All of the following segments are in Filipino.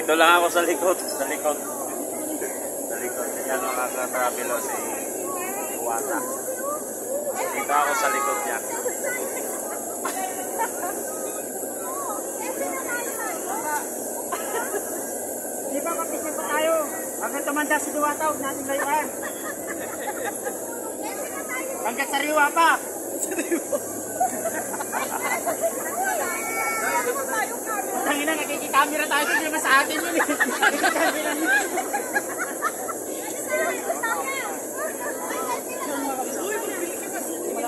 Dito lang ako sa likod. Sa likod. Sa likod. Yan mga ka-travel si Iwata. Dito ako sa likod niya. Di ba kapisin pa tayo? Hanggang tumanda si Diwata, huwag natin layuan. Hanggang sariwa pa. Sariwa. Tangina, nakikikamera tayo. Hindi naman sa atin yun eh.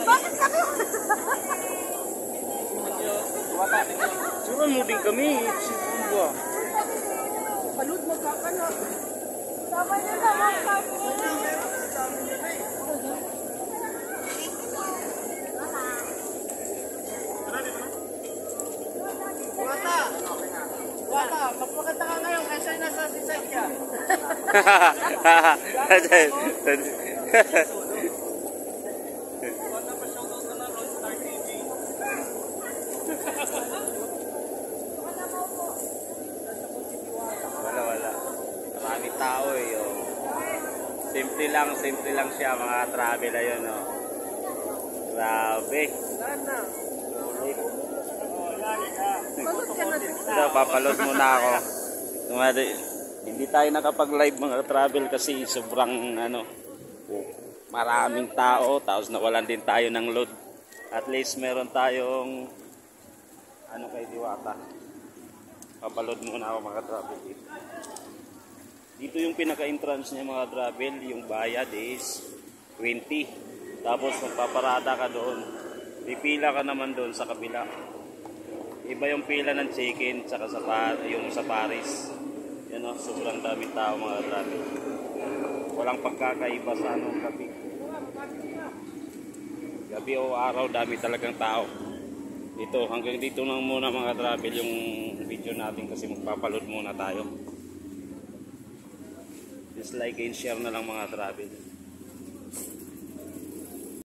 Bakit kami? Suruhan mo din kami. Siguro. Balud mo ka na. Tama niyo naman kami. Wata, magpakanta ka ngayon kasi nasa sisay ka. Wala. Maraming tao eh. Oh. Simple lang siya mga travel ayun oh. Grabe. Ito, papaload muna ako. Hindi tayo nakapag-live mga travel kasi sobrang maraming tao, tapos nawalan din tayo ng load. At least meron tayong kay Diwata. Papaload muna ako mga travel dito. Dito yung pinaka-entrance niya mga travel, yung bayad is 20. Tapos magpaparada ka doon. Pipila ka naman doon sa kabila. Iba yung pila ng check-in saka yung sa Paris. Yan o, sobrang daming tao mga travel. Walang pagkakaiba sa gabi. Gabi o araw, dami talagang tao. Dito, hanggang dito lang muna mga travel yung video natin kasi magpapaload muna tayo. Just like and share na lang mga travel.